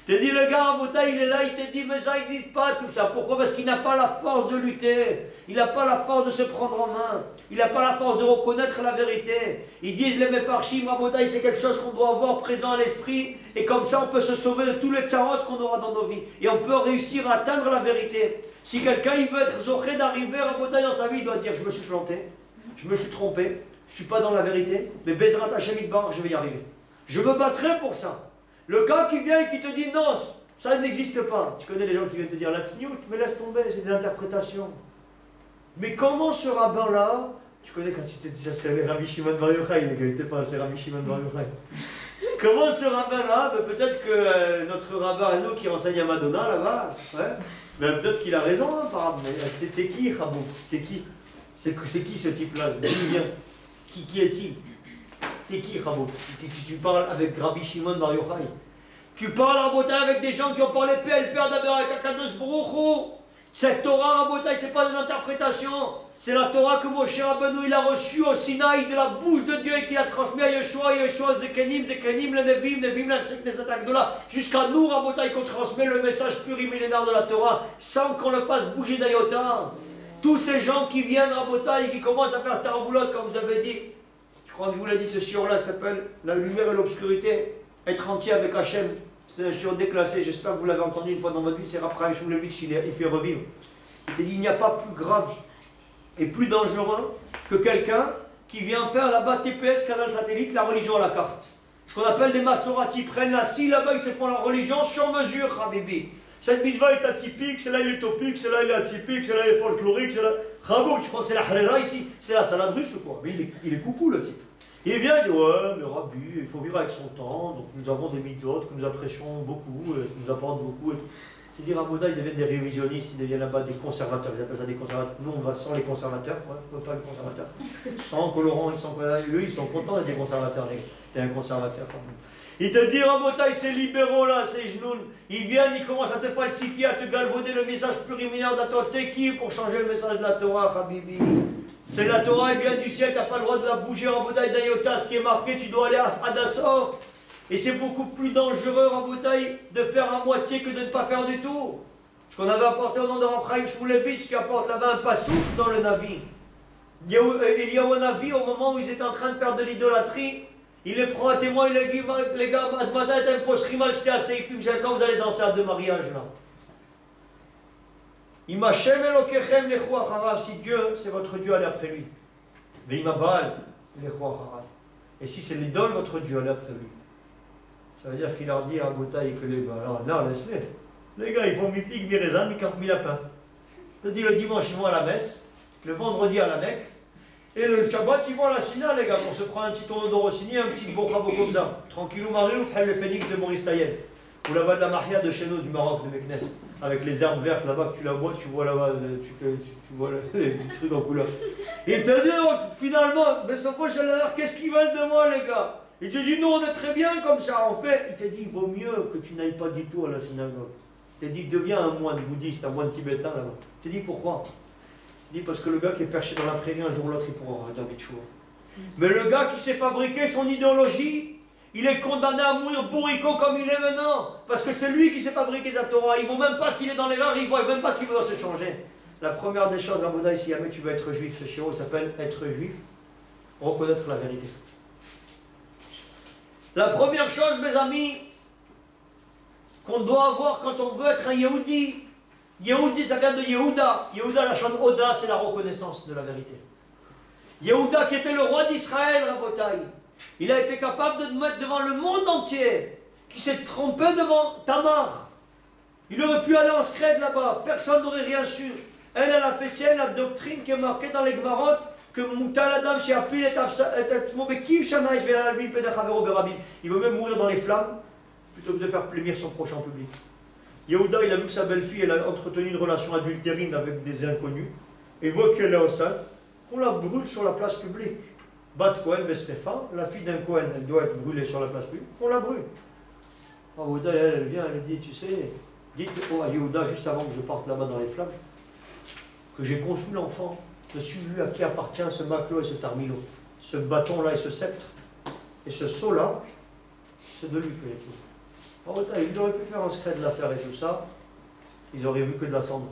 Je te dis, le gars, Rabotai, il est là, il te dit, mais ça n'existe pas, tout ça. Pourquoi? Parce qu'il n'a pas la force de lutter. Il n'a pas la force de se prendre en main. Il n'a pas la force de reconnaître la vérité. Ils disent, les Mefarshim, Rabotai, c'est quelque chose qu'on doit avoir présent à l'esprit. Et comme ça, on peut se sauver de tous les tsarotes qu'on aura dans nos vies. Et on peut réussir à atteindre la vérité. Si quelqu'un, il veut être zoché d'arriver à Rabotai dans sa vie, il doit dire, je me suis planté, je me suis trompé, je ne suis pas dans la vérité, mais Bezrat Hashem Idbar, je vais y arriver. Je me battrai pour ça. Le gars qui vient et qui te dit non, ça n'existe pas. Tu connais les gens qui viennent te dire la tzniut, mais laisse tomber, c'est des interprétations. Mais comment ce rabbin-là, tu connais quand il te dit ça, c'est Rabbi Shimon Bar Yochai, il n'était pas, c'est Rabbi Shimon Bar Yochai. Comment ce rabbin-là, ben peut-être que notre rabbin à nous qui enseigne à Madonna là-bas, ouais, ben peut-être qu'il a raison, hein, par exemple. Mais t'es qui, Rabou? T'es qui? C'est qui ce type-là? D'où il vient? Qui est-il? T'es qui, Rabou? Tu parles avec Rabbi Shimon Bar Yochai. Tu parles, Rabotai, avec des gens qui ont parlé Père d'Aber Akadosh Baruch Hu. Cette Torah, Rabotai, ce n'est pas des interprétations. C'est la Torah que Moshe Rabbeinu il a reçue au Sinaï de la bouche de Dieu et qu'il a transmis à Yeshua, Zekenim, le Nevim, les attaques de là. Jusqu'à nous, Rabotai, qu'on transmet le message plurimillénaire de la Torah sans qu'on le fasse bouger d'ayota. Tous ces gens qui viennent, Rabotai, et qui commencent à faire tarboulotte, comme vous avez dit. Je crois que vous l'avez dit, ce shiur-là qui s'appelle La lumière et l'obscurité. Être entier avec Hachem. C'est un shiur déclassé. J'espère que vous l'avez entendu une fois dans votre vie. C'est Rav Chaim Shmulevitch, il fait revivre. Il dit il n'y a pas plus grave et plus dangereux que quelqu'un qui vient faire là-bas TPS, canal satellite, la religion à la carte. Ce qu'on appelle des Massorati. Ils prennent la scie là-bas, ils se font la religion sur mesure, Habibi. Cette mitzvah est atypique, celle-là il est utopique, celle-là il est atypique, celle-là il est folklorique, celle-là. Rabou, tu crois que c'est la Harera ici? C'est la salade russe ou quoi? Mais il est coucou le type. Il vient, il dit ouais, mais Rabbi, il faut vivre avec son temps, donc nous avons des mitzvot que nous apprécions beaucoup, qui nous apportent beaucoup. Il dit Rabotai, ils deviennent des révisionnistes, ils deviennent là-bas des conservateurs, ils appellent ça des conservateurs. Nous on va sans les conservateurs, ouais, on ne peut pas les conservateurs. Sans colorant, ils sont contents d'être des conservateurs, t'es un conservateur quand même. Il te dit Rabotai, ces libéraux là, ces genoux, ils viennent, ils commencent à te falsifier, à te galvauder le message plurimillénaire de la Torah. T'es qui pour changer le message de la Torah, Habibi? C'est la Torah, elle vient du ciel, tu n'as pas le droit de la bouger, Rabotai d'Ayota, ce qui est marqué, tu dois aller à Adassor. Et c'est beaucoup plus dangereux, Rabotai, de faire à moitié que de ne pas faire du tout. Ce qu'on avait apporté au nom de Rav Chaim Shmulevitch, qui apporte là-bas un passouk dans le Navi. Il y a un Navi, au moment où ils étaient en train de faire de l'idolâtrie, il les prend à témoin, il les dit, les gars, quand vous allez danser à deux mariages là. Si Dieu, c'est votre Dieu, allez après lui. Et si c'est l'idole, votre Dieu, allez après lui. Ça veut dire qu'il leur dit à Rabotai que les gars, non, laisse-les. Les gars, ils font mi-figue, mi-raisin, mi-carte, mi-lapin. Je te dis le dimanche, ils vont à la messe, le vendredi à la Mecque, Et le Shabbat, ils vont à la Sina, les gars, pour se prendre un petit tournoi de Rossini, un petit bochabo comme ça. Tranquillou, Marie-Ouf, le phénix de Maurice Taïeb. Ou là-bas de la Mahia de chez nous, du Maroc, de Meknes. Avec les herbes vertes là-bas, que tu la bois, tu vois là-bas, tu vois les petits trucs en couleur. Et te dit, donc, finalement, mais ce fois, qu'est-ce qu'ils veulent de moi, les gars? Il te dit, nous, on est très bien comme ça. En fait, il te dit, il vaut mieux que tu n'ailles pas du tout à la synagogue. Il te dit, deviens un moine bouddhiste, un moine tibétain là-bas. Il te dit, pourquoi? Il dit, parce que le gars qui est perché dans la prairie, un jour ou l'autre, il pourra dire Bichoua. Mais le gars qui s'est fabriqué son idéologie, il est condamné à mourir bourricot comme il est maintenant. Parce que c'est lui qui s'est fabriqué sa Torah. Il ne vaut même pas qu'il est dans l'erreur, il ne voit même pas qu'il doit se changer. La première des choses, Raboda, si jamais tu veux être juif, ce shiro s'appelle être juif, reconnaître la vérité. La première chose, mes amis, qu'on doit avoir quand on veut être un Yehudi. Yehudi, ça vient de Yehuda. Yehuda, la chante Oda, c'est la reconnaissance de la vérité. Yehuda, qui était le roi d'Israël, Rabotai, il a été capable de mettre devant le monde entier, qui s'est trompé devant Tamar. Il aurait pu aller en scred là-bas, personne n'aurait rien su. Elle a fait sienne la doctrine qui est marquée dans les Gmarot, que Moutal Adam, chez Apil, il veut même mourir dans les flammes, plutôt que de faire plaisir son prochain public. Yehuda, il a vu que sa belle-fille, elle a entretenu une relation adultérine avec des inconnus, et voit qu'elle est enceinte, on la brûle sur la place publique. Bat Cohen Bestefan, la fille d'un Cohen, elle doit être brûlée sur la place publique, on la brûle. Yehuda, elle vient, elle dit, tu sais, dites à Yehuda, juste avant que je parte là-bas dans les flammes, que j'ai conçu l'enfant de celui à qui appartient ce maclo et ce tarmilo, ce bâton-là et ce sceptre, et ce seau-là, c'est de lui que j'ai tout. Ils auraient pu faire un secret de l'affaire et tout ça, ils auraient vu que de la cendre.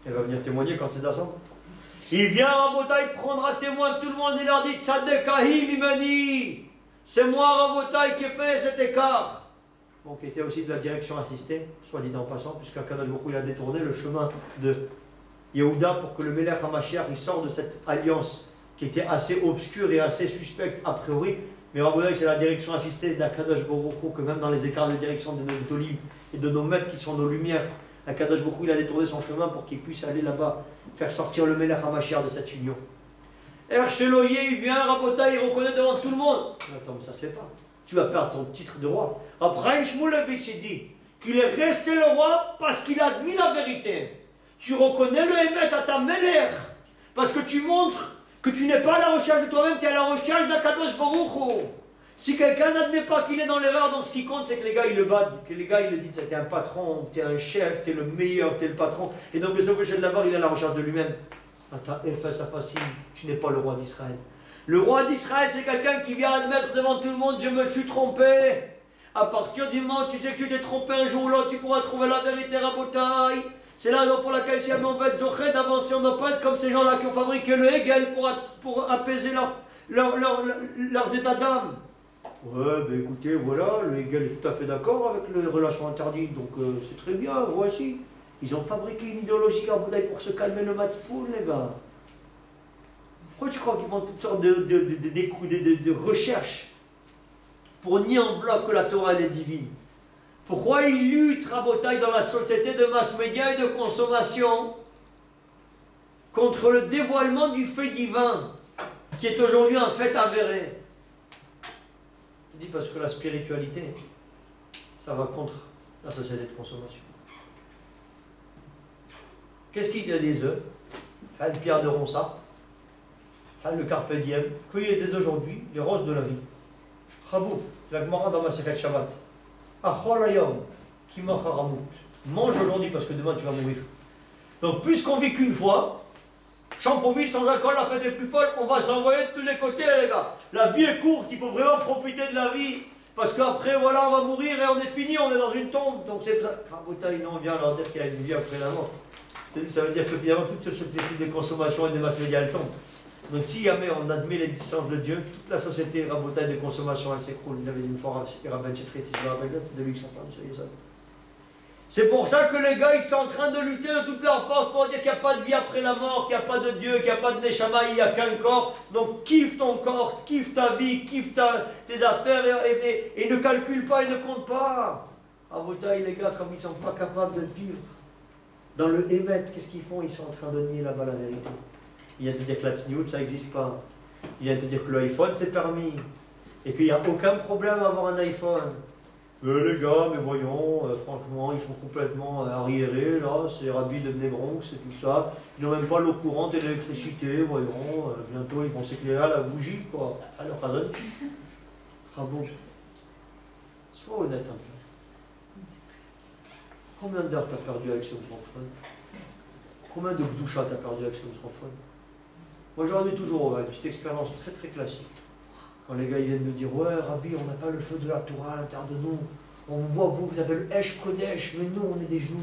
Elle va venir témoigner quand c'est de la cendre. Il vient Rabota, il prendra témoin de tout le monde, il leur dit Tzadek Ahim Imani, c'est moi Rabota qui ai fait cet écart. Bon, qui était aussi de la direction assistée, soit dit en passant, puisqu'Akadosh Baruch Hu il a détourné le chemin de Yehuda pour que le Melech HaMashiach il sort de cette alliance qui était assez obscure et assez suspecte a priori. Mais Rabbi, c'est la direction assistée d'Akadosh Baruch Hu, que même dans les écarts de direction de nos Gdolim et de nos maîtres qui sont nos lumières, Akadosh Baruch Hu il a détourné son chemin pour qu'il puisse aller là-bas, faire sortir le Melech HaMashiach de cette union. Sheloye, il vient, Rabota, il reconnaît devant tout le monde. Attends, mais ça c'est pas. Tu vas perdre ton titre de roi. Abraham Shmulevitch dit qu'il est resté le roi parce qu'il a admis la vérité. Tu reconnais le Hémet à ta Melech parce que tu montres que tu n'es pas à la recherche de toi-même, tu es à la recherche d'Akadosh Baruch Hu. Si quelqu'un n'admet pas qu'il est dans l'erreur, donc ce qui compte, c'est que les gars, ils le battent, que les gars, ils le disent, t'es un patron, t'es un chef, t'es le meilleur, t'es le patron. Et donc, le Sauveur de l'Avar, il est à la recherche de lui-même. Attends, tu n'es pas le roi d'Israël. Le roi d'Israël, c'est quelqu'un qui vient admettre devant tout le monde, je me suis trompé. À partir du moment où tu sais que tu t'es trompé un jour ou l'autre, tu pourras trouver la vérité à Rabotai. C'est la raison pour laquelle si on va être zoché d'avancer, on ne doit pas être comme ces gens-là qui ont fabriqué le Hegel pour apaiser leurs états d'âme. Ouais, ben écoutez, voilà, le Hegel est tout à fait d'accord avec les relations interdites, donc c'est très bien, voici. Ils ont fabriqué une idéologie Rabotai pour se calmer le matpoul, les gars. Pourquoi tu crois qu'ils font toutes sortes de recherches pour nier en bloc que la Torah elle est divine? Pourquoi ils luttent, Rabotai, dans la société de mass média et de consommation contre le dévoilement du fait divin qui est aujourd'hui un fait avéré? Je dis parce que la spiritualité, ça va contre la société de consommation. Qu'est-ce qu'il y a des œufs? Une pierre de Ronsard, le carpe diem, cueillez dès aujourd'hui les roses de la vie. Chabou, la Gemara dans ma Masechet Shabbat. Mange aujourd'hui parce que demain tu vas mourir. Donc puisqu'on vit qu'une fois, champomis sans alcool, la fête est plus folle, on va s'envoyer de tous les côtés les gars. La vie est courte, il faut vraiment profiter de la vie. Parce qu'après voilà on va mourir et on est fini, on est dans une tombe. Donc c'est pour ça. On vient leur dire qu'il y a une vie après la mort. Ça veut dire que finalement toute cette société de consommation et de mass média elle tombe. Donc si jamais on admet l'existence de Dieu, toute la société Rabotai de consommation elle s'écroule. Il avait dit une fois Rabban Chetri, si je me rappelle bien, c'est de lui que j'en parle, soyez ça. C'est pour ça que les gars ils sont en train de lutter de toute leur force pour dire qu'il n'y a pas de vie après la mort, qu'il n'y a pas de Dieu, qu'il n'y a pas de Neshama, il n'y a qu'un corps. Donc kiffe ton corps, kiffe ta vie, kiffe tes affaires et ne calcule pas et ne compte pas. Rabotai les gars comme ils ne sont pas capables de vivre dans le Hémet, qu'est-ce qu'ils font? Ils sont en train de nier là-bas la vérité. Il vient te dire que la tsniout, ça n'existe pas. Il vient te dire que l'iPhone, c'est permis. Et qu'il n'y a aucun problème à avoir un iPhone. Les gars, mais voyons, franchement, ils sont complètement arriérés, là, c'est Rabbi de Bnei Bronx et tout ça. Ils n'ont même pas l'eau courante et l'électricité, voyons, bientôt ils vont s'éclairer à la bougie, quoi. Alors, bravo. Sois honnête un peu. Combien d'heures t'as perdu avec ce microphone? Combien de gdoucha t'as perdu avec ce microphone? Moi, j'en ai toujours une petite expérience très très classique. Quand les gars ils viennent me dire, ouais, Rabbi, on n'a pas le feu de la Torah à l'intérieur de nous. On vous voit, vous avez le Esh Kodesh, mais nous, on est des genoux.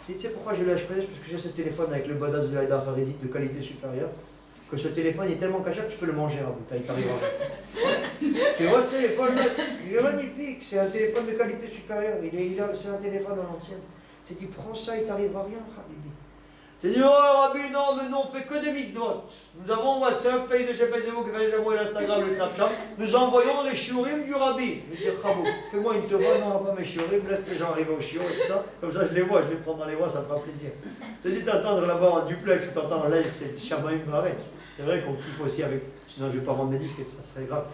Et tu sais pourquoi j'ai le Esh Kodesh? Parce que j'ai ce téléphone avec le Badass de l'Aïda Haredit de qualité supérieure, que ce téléphone est tellement caché que tu peux le manger, Rabbi. Il t'arrivera. Tu vois ce téléphone-là? Il est magnifique, c'est un téléphone de qualité supérieure. C'est un téléphone à l'ancienne. Tu te dis, prends ça, il t'arrivera rien, Rabbi. Tu dis, oh Rabbi, non, mais non, on fait que des mitzvot. Nous avons WhatsApp, Facebook, l'Instagram, le Snapchat. Nous envoyons les shiurim du Rabbi. Je vais dire, Rabbi, fais-moi une teura, non, pas mes shiurim, laisse les gens arriver au shiur et tout ça. Comme ça, je les vois, je les prends dans les voix, ça me fera plaisir. Tu dis, t'entendre là-bas en duplex, t'entends en live, c'est Shamaim Baretz. C'est vrai qu'on kiffe aussi avec. Sinon, je ne vais pas vendre mes disques, ça serait grave.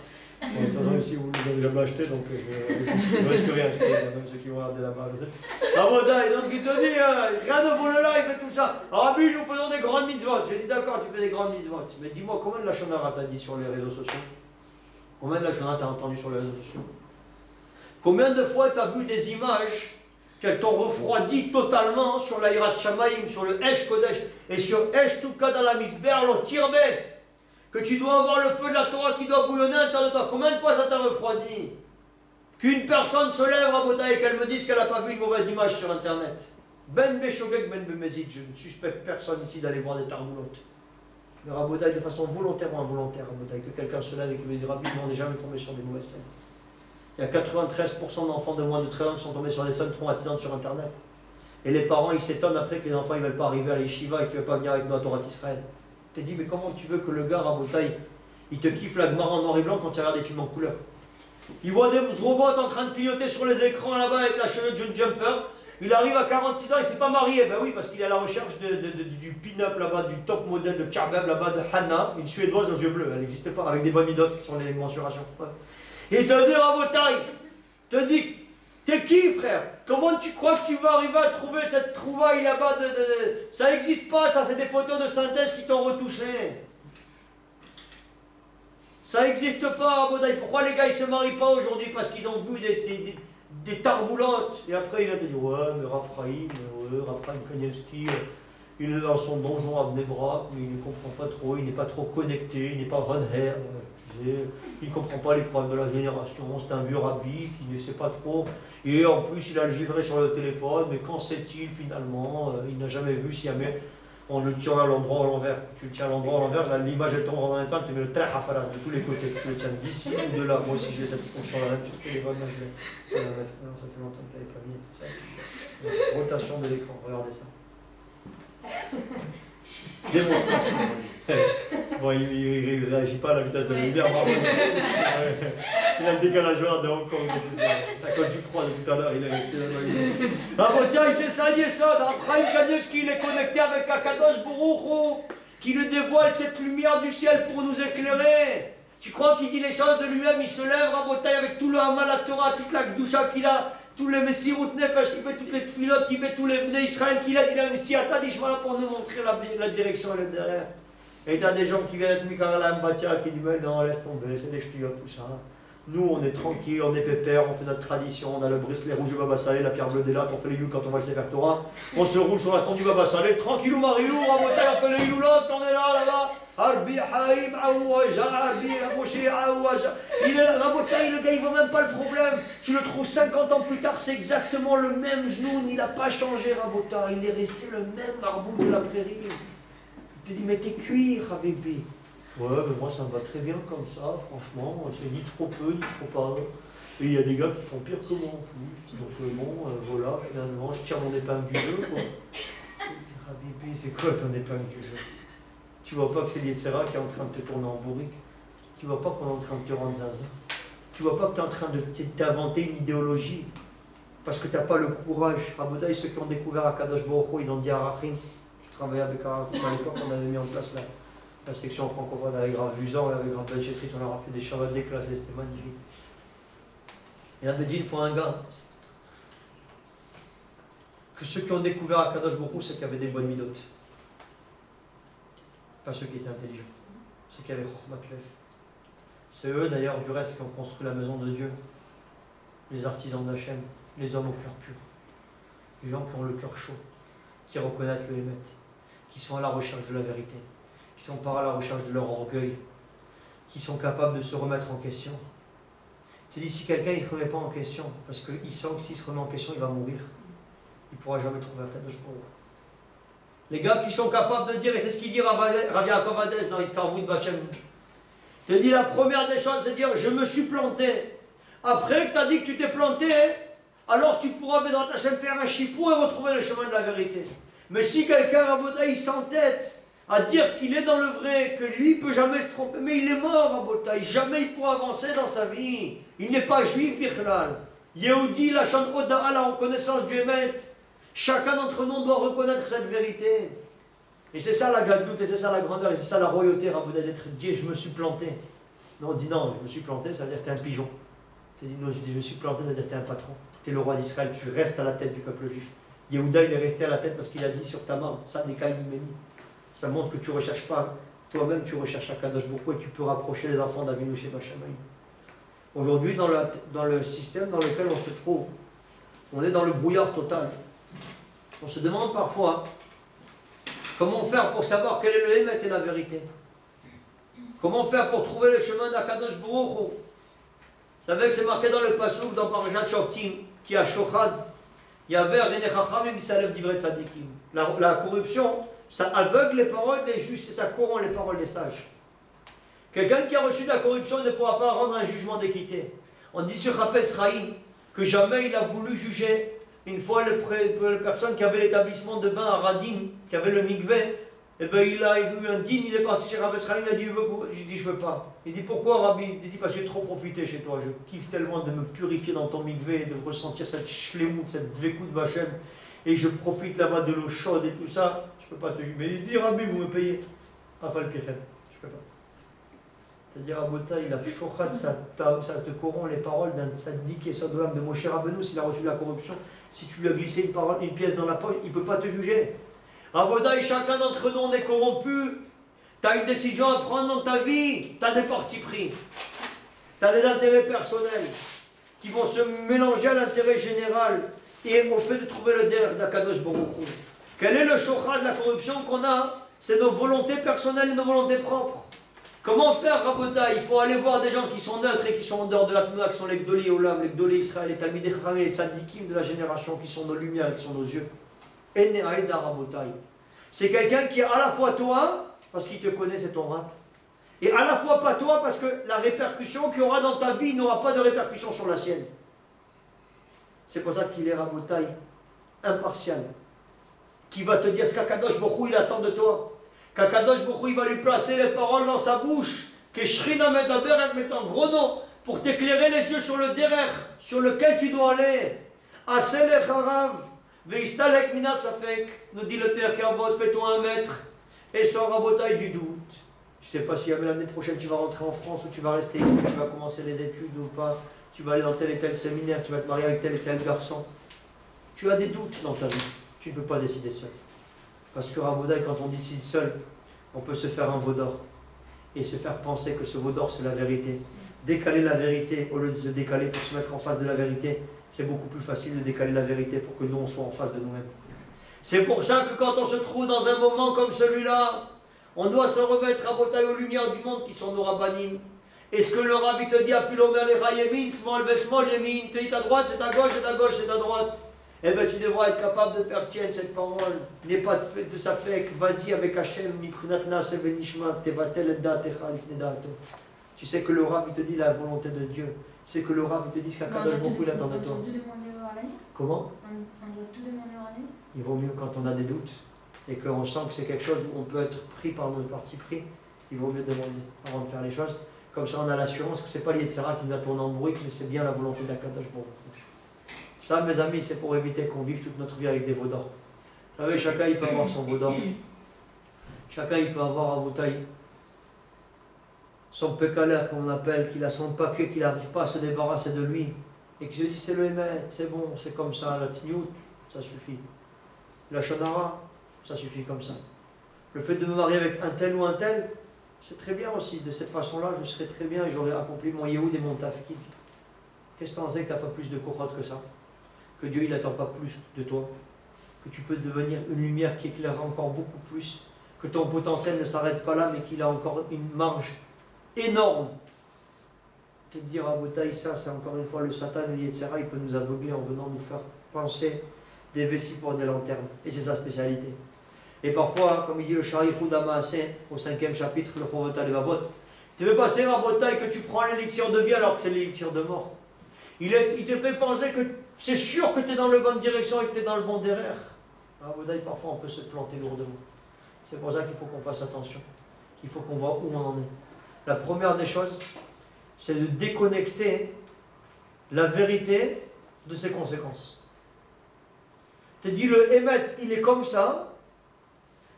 De toute façon, ici, vous ne l'avez jamais acheté, donc je ne risque rien, même ceux qui vont regarder là-bas. Rabodaï, donc il te dit, rien de pour le live et tout ça. Rabbi, nous faisons des grandes mitzvot. J'ai dit, d'accord, tu fais des grandes mitzvot. Mais dis-moi, combien de Lachon Hara t'as dit sur les réseaux sociaux? Combien de Lachon Hara t'as entendu sur les réseaux sociaux? Combien de fois t'as vu des images qu'elles t'ont refroidi totalement sur l'Aïrat Shamaïm, sur le Esh Kodesh et sur Esh Touka dans la Misber, le Tirbet? Que tu dois avoir le feu de la Torah qui doit bouillonner à l'intérieur de toi. Combien de fois ça t'a refroidi? Qu'une personne se lève à Botaï et qu'elle me dise qu'elle n'a pas vu une mauvaise image sur Internet. Ben Beshogek, Ben Bemezid, je ne suspecte personne ici d'aller voir des tarboulottes. Mais Rabotaï, de façon volontaire ou involontaire, Rabotaï, que quelqu'un se lève et qui me dise rapidement, on n'est jamais tombé sur des mauvaises scènes. Il y a 93% d'enfants de moins de 13 ans qui sont tombés sur des scènes traumatisantes sur Internet. Et les parents, ils s'étonnent après que les enfants ne veulent pas arriver à l'Yeshiva et qu'ils ne veulent pas venir avec nous à Torah Israël. Tu te dis, mais comment tu veux que le gars, Rabotaï, il te kiffe la Gemara en noir et blanc quand tu regardes des films en couleur? Il voit des robots en train de clignoter sur les écrans là-bas avec la chaîne de John Jumper. Il arrive à 46 ans, il ne s'est pas marié. Ben oui, parce qu'il est à la recherche du pin-up là-bas, du top modèle de Charbeb là-bas, de Hannah, une Suédoise aux yeux bleus. Elle n'existe pas, avec des bonnes midotes qui sont les mensurations. Ouais. Et il te dit, Rabotaï, te dit, t'es qui, frère? Comment tu crois que tu vas arriver à trouver cette trouvaille là-bas Ça n'existe pas, ça, c'est des photos de synthèse qui t'ont retouché. Ça n'existe pas, Rabodaï. Pourquoi les gars, ils ne se marient pas aujourd'hui? Parce qu'ils ont vu des tarboulantes. Et après, il va te dire, ouais, mais Raphaïm Kanievski, il est dans son donjon à Bnei Brak, mais il ne comprend pas trop, il n'est pas trop connecté, il n'est pas Van Her, tu sais, il ne comprend pas les problèmes de la génération, c'est un vieux rabbi qui ne sait pas trop, et en plus il a le givré sur le téléphone, mais qu'en sait-il finalement? Il n'a jamais vu si jamais on le tient à l'endroit à l'envers. Tu le tiens à l'endroit à l'envers, l'image elle tombe en même temps, tu mets le trahafaras de tous les côtés, tu le tiens d'ici ou de là. Moi aussi j'ai cette fonction-là, même sur le téléphone, là, je l'ai. Ça fait longtemps que je ne l'avais pas mis. Rotation de l'écran, regardez ça. Démonstration. Bon, il ne réagit pas à la vitesse de la lumière, il a le décalage horaire de Hong Kong. À cause du froid de tout à l'heure, il est resté là-bas. Ah bon, tiens, il s'est saigné ça. Raphaïm Kanievski, il est connecté avec Akadosh Baruch Hu, qui lui dévoile cette lumière du ciel pour nous éclairer. Tu crois qu'il dit les choses de lui-même, il se lève à Botaï avec tout le Hamal à Torah, toute la Gdusha qu'il a, tous les Messirut Nefesh qu'il fait, toutes les filotes qu'il fait, tous les Bnei Israël qu'il a, il a une siata d'Ishmael pour nous montrer la direction elle est derrière. Et tu as des gens qui viennent être Mikarala Mbatia qui disent mais non, laisse tomber, c'est des ch'tiotes tout ça. Nous on est tranquille, on est pépère, on fait notre tradition, on a le bricelet rouge du Baba Salé, la pierre bleue des lacs, on fait les yous quand on va le Sefer Torah, on se roule sur la tombe du Baba Salé, tranquillou Marilou, à Botaï, on fait les youlotes, on est là-bas. Arbi Haïm Aouaja, Arbi Raboché Aouaja. Il est là, Rabotaï, le gars, il ne voit même pas le problème. Tu le trouves 50 ans plus tard, c'est exactement le même genou, il n'a pas changé, Rabotaï. Il est resté le même marbou de la prairie. Il te dit, mais t'es cuir, Habibi. Ouais, mais moi, ça me va très bien comme ça, franchement. C'est ni trop peu, ni trop pas. Et il y a des gars qui font pire que moi en plus. Donc, bon, voilà, finalement, je tire mon épingle du jeu, quoi. Habibi, c'est quoi ton épingle du jeu? Tu vois pas que c'est l'Yetzera qui est en train de te tourner en bourrique. Tu vois pas qu'on est en train de te rendre zinzin. Tu vois pas que tu es en train de t'inventer une idéologie. Parce que tu n'as pas le courage. Rabodaï, ceux qui ont découvert Akadosh Baruch Hu, ils ont dit à Rachim, je travaillais avec Arachim à l'époque, on avait mis en place La section francophone avec Rav Buzan et avec Rav Ben Chetrit, on leur a fait des Shabbat déclassés, c'était magnifique. Et avait dit une fois un gars que ceux qui ont découvert Akadosh Baruch Hu, c'est qu'il y avait des bonnes midotes. Pas ceux qui étaient intelligents, ceux qui avaient Chokhmat Lev. C'est eux d'ailleurs du reste qui ont construit la maison de Dieu, les artisans d'Hachem, les hommes au cœur pur, les gens qui ont le cœur chaud, qui reconnaissent le Hémet, qui sont à la recherche de la vérité, qui sont pas à la recherche de leur orgueil, qui sont capables de se remettre en question. Tu dis, si quelqu'un ne se remet pas en question, parce qu'il sent que s'il se remet en question, il va mourir, il ne pourra jamais trouver un Kadosh Baruch Hu. Les gars qui sont capables de dire, et c'est ce qu'il dit Rav Yaakov Hades dans Itkarvut Bachem, te dit la première des choses, c'est de dire, je me suis planté. Après que tu as dit que tu t'es planté, alors tu pourras, Bédrat Hashem, faire un chipou et retrouver le chemin de la vérité. Mais si quelqu'un, Rabotai, il s'entête à dire qu'il est dans le vrai, que lui, il ne peut jamais se tromper, mais il est mort, Rabotai, jamais il pourra avancer dans sa vie. Il n'est pas juif, Bichlal. Yehudi, la chante Oda'a, la reconnaissance du Hémet. Chacun d'entre nous doit reconnaître cette vérité. Et c'est ça la gadloute, et c'est ça la grandeur, et c'est ça la royauté, Rabotai, d'être dit, je me suis planté. Non, on dit non, je me suis planté, ça veut dire que tu es un pigeon. Tu dis non, je me suis planté, ça veut dire que tu es un patron. Tu es le roi d'Israël, tu restes à la tête du peuple juif. Yehuda, il est resté à la tête parce qu'il a dit sur ta main, ça n'est qu'à une ménie. Ça montre que tu ne recherches pas, toi-même tu recherches Akadosh Baruch Hu et tu peux rapprocher les enfants d'Avinu Sheba Shamayim. Aujourd'hui, dans le système dans lequel on se trouve, on est dans le brouillard total. On se demande parfois comment faire pour savoir quel est le Hémet et la vérité. Comment faire pour trouver le chemin d'Akadosh Baruch Hu. Vous savez que c'est marqué dans le Pasuk, dans Parashat Shoftim, qui a Shochad, il y avait Rene Chachamim Bisalev Divret Tzadikim. La corruption, ça aveugle les paroles des justes et ça corrompt les paroles des sages. Quelqu'un qui a reçu de la corruption ne pourra pas rendre un jugement d'équité. On dit sur Hafez Raïm que jamais il a voulu juger. Une fois, la personne qui avait l'établissement de bain à Radin, qui avait le mikvé, et ben il a eu un din, il est parti chez Hafez Raïm, il a dit, j'ai dit je veux pas. Il dit pourquoi Rabbi? Il dit parce que j'ai trop profité chez toi, je kiffe tellement de me purifier dans ton mikvé et de ressentir cette shlemout, cette dvekout bachem, et je profite là-bas de l'eau chaude et tout ça, je peux pas te juger. Mais il dit Rabbi, vous me payez. Afal Pichem, je peux pas. C'est-à-dire Abota, il a shochad, ça te corrompt les paroles d'un tzaddik et sadolam de Moshe Rabbeinu, s'il a reçu de la corruption, si tu lui as glissé une pièce dans la poche, il ne peut pas te juger. Abota, et chacun d'entre nous, on est corrompu. Tu as une décision à prendre dans ta vie, tu as des partis pris. Tu as des intérêts personnels qui vont se mélanger à l'intérêt général et au fait de trouver le derrière d'Akadosh Baruch Hu. Quel est le shochad de la corruption qu'on a? C'est nos volontés personnelles et nos volontés propres. Comment faire, Raboda? Il faut aller voir des gens qui sont neutres et qui sont en dehors de la Tmouna, qui sont les Gdoli Olam, les Gdoli Israël, les Talmidei Chachamim, les Tzadikim de la génération, qui sont nos lumières et qui sont nos yeux. Ene Aïda Rabotai. C'est quelqu'un qui est à la fois toi, parce qu'il te connaît, c'est ton rap, et à la fois pas toi, parce que la répercussion qu'il y aura dans ta vie n'aura pas de répercussion sur la sienne. C'est pour ça qu'il est Rabotai, impartial, qui va te dire ce qu'Akadosh Baruch Hu il attend de toi. Qu'Akadosh Baruch Hu il va lui placer les paroles dans sa bouche, que Shrina Medaber elle met en gros nom, pour t'éclairer les yeux sur le derech, sur lequel tu dois aller. Aselech Harav, Veistalek Mina Safek, nous dit le Père Kavod, fais-toi un maître, et sans Rabotai du doute. Tu ne sais pas si l'année prochaine tu vas rentrer en France ou tu vas rester ici, tu vas commencer les études ou pas, tu vas aller dans tel et tel séminaire, tu vas te marier avec tel et tel garçon. Tu as des doutes dans ta vie, tu ne peux pas décider seul. Parce que Rabotai, quand on décide seul, on peut se faire un veau d'or et se faire penser que ce veau d'or c'est la vérité. Décaler la vérité au lieu de se décaler pour se mettre en face de la vérité, c'est beaucoup plus facile de décaler la vérité pour que nous on soit en face de nous-mêmes. C'est pour ça que quand on se trouve dans un moment comme celui-là, on doit se remettre Rabotai aux lumières du monde qui sont nos rabbanim. Est-ce que le rabbi te dit à Philomer les Rayemin, small, besmol, yemin, te dit à droite, c'est à gauche, c'est à gauche, c'est à droite. Eh bien, tu devras être capable de faire tienne cette parole. N'aie pas de sa fake. Vas-y avec Hachem. Tu sais que le Rav, il te dit la volonté de Dieu. Tu sais que le Rav, il te dit ce qu'Akadosh Baruch Hu il attend de toi. On doit tout demander à l'année. Comment? On doit tout demander à l'année. Il vaut mieux quand on a des doutes et qu'on sent que c'est quelque chose où on peut être pris par nos partis pris. Il vaut mieux demander avant de faire les choses. Comme ça, on a l'assurance que ce n'est pas l'Yetzara qui nous a tourné en bruit, mais c'est bien la volonté d'Akadosh Baruch Hu. Ça, mes amis, c'est pour éviter qu'on vive toute notre vie avec des veaux d'or. Vous savez, chacun il peut avoir son veau d'or. Chacun il peut avoir à Rabotai son pécalaire, comme on appelle, qu'il a son paquet, qu'il n'arrive pas à se débarrasser de lui, et qu'il se dit c'est le Hémet, c'est bon, c'est comme ça, la Tsniout, ça suffit. La Shonara, ça suffit comme ça. Le fait de me marier avec un tel ou un tel, c'est très bien aussi. De cette façon-là, je serai très bien et j'aurai accompli mon Yehoud et mon Tafkid. Qu'est-ce que tu en sais que tu n'as pas plus de Kochot que ça? Que Dieu, il n'attend pas plus de toi? Que tu peux devenir une lumière qui éclairera encore beaucoup plus? Que ton potentiel ne s'arrête pas là, mais qu'il a encore une marge énorme? Te dire à Botaï, ça, c'est encore une fois le Satan et l'Yetzera, il peut nous aveugler en venant nous faire penser des vessies pour des lanternes. Et c'est sa spécialité. Et parfois, comme il dit le Sharichou d'Amaasé, au 5e chapitre, le Chovot Alevavot, il te fait passer à Botaï que tu prends l'élixir de vie alors que c'est l'élixir de mort. Il te fait penser que c'est sûr que tu es dans la bonne direction et que tu es dans le bon derrière. À Botaï, parfois, on peut se planter lourdement. C'est pour ça qu'il faut qu'on fasse attention, qu'il faut qu'on voit où on en est. La première des choses, c'est de déconnecter la vérité de ses conséquences. Tu te dis, le Hémet, il est comme ça.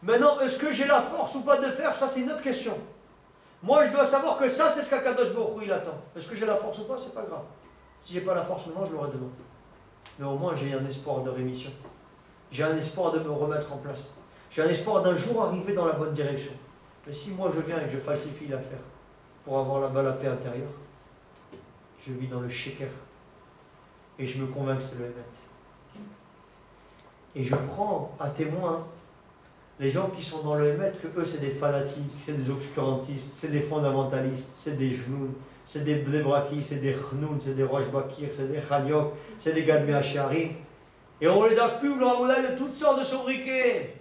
Maintenant, est-ce que j'ai la force ou pas de faire? Ça, c'est une autre question. Moi, je dois savoir que ça, c'est ce qu'Akadosh Baruch Hu, il attend. Est-ce que j'ai la force ou pas? C'est pas grave. Si j'ai pas la force maintenant, je l'aurai demain. Mais au moins, j'ai un espoir de rémission. J'ai un espoir de me remettre en place. J'ai un espoir d'un jour arriver dans la bonne direction. Mais si moi, je viens et que je falsifie l'affaire pour avoir là-bas la paix intérieure, je vis dans le sheker. Et je me convainc que c'est le Hémet. Et je prends à témoin les gens qui sont dans le Hémet, que eux c'est des fanatiques, c'est des obscurantistes, c'est des fondamentalistes, c'est des genoux, c'est des Blebrakis, c'est des Chnoun, c'est des Rosh Bakir, c'est des Chaniok, c'est des Gadmé Hacharim. Et on les affuble de toutes sortes de sobriquets.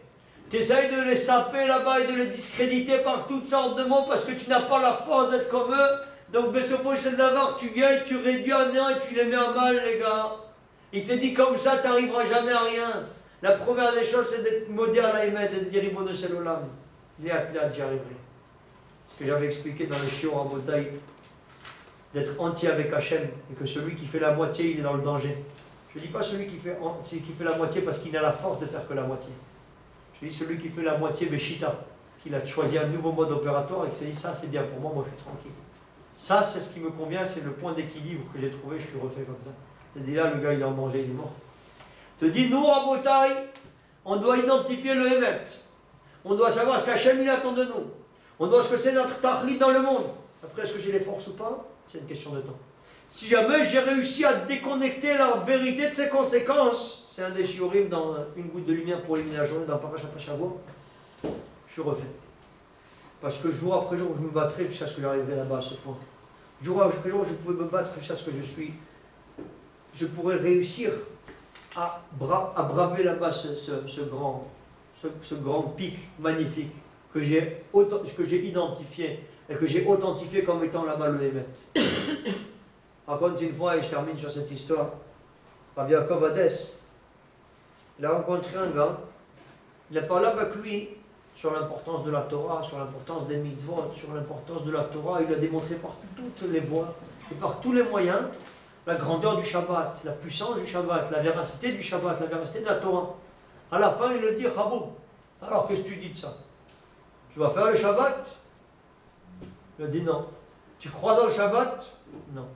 Tu essayes de les saper là-bas et de les discréditer par toutes sortes de mots parce que tu n'as pas la force d'être comme eux. Donc, Bessopo Shedavar, tu viens et tu réduis à néant et tu les mets à mal, les gars. Il te dit comme ça, tu n'arriveras jamais à rien. La première des choses, c'est d'être modé à la Hémet et de dire Ribono Shel Olam. Léat, j'y arriverai. Ce que j'avais expliqué dans le Shiur à Botaï, d'être entier avec Hachem et que celui qui fait la moitié, il est dans le danger. Je ne dis pas celui qui fait la moitié parce qu'il a la force de faire que la moitié. Je dis celui qui fait la moitié Veshita, qu'il a choisi un nouveau mode opératoire et qui s'est dit ça c'est bien pour moi, moi je suis tranquille. Ça c'est ce qui me convient, c'est le point d'équilibre que j'ai trouvé, je suis refait comme ça. Tu te dis là, le gars il est en danger, il est mort. Te dis nous à Botaï, on doit identifier le Hémet. On doit savoir ce qu'Hachem il attend de nous. On doit ce que c'est notre tahlit dans le monde. Après, est-ce que j'ai les forces ou pas? C'est une question de temps. Si jamais j'ai réussi à déconnecter la vérité de ses conséquences, c'est un des shiurim dans une goutte de lumière pour éliminer la journée dans Parashat Shavua, je suis refait. Parce que jour après jour, je me battrai jusqu'à ce que j'arriverai là-bas à ce point. Jour après jour, je pouvais me battre jusqu'à ce que je pourrais réussir à braver là-bas ce grand pic magnifique que j'ai identifié et que j'ai authentifié comme étant là-bas le Hémet. Raconte une fois, et je termine sur cette histoire, Rabbi Yaakov Hadès, il a rencontré un gars, il a parlé avec lui sur l'importance de la Torah, sur l'importance des mitzvot, sur l'importance de la Torah. Il a démontré par toutes les voies et par tous les moyens la grandeur du Shabbat, la puissance du Shabbat, la véracité du Shabbat, la véracité de la Torah. À la fin, il lui dit, Rabou, alors qu'est-ce que tu dis de ça? Tu vas faire le Shabbat? Il a dit non. Tu crois dans le Shabbat? Non.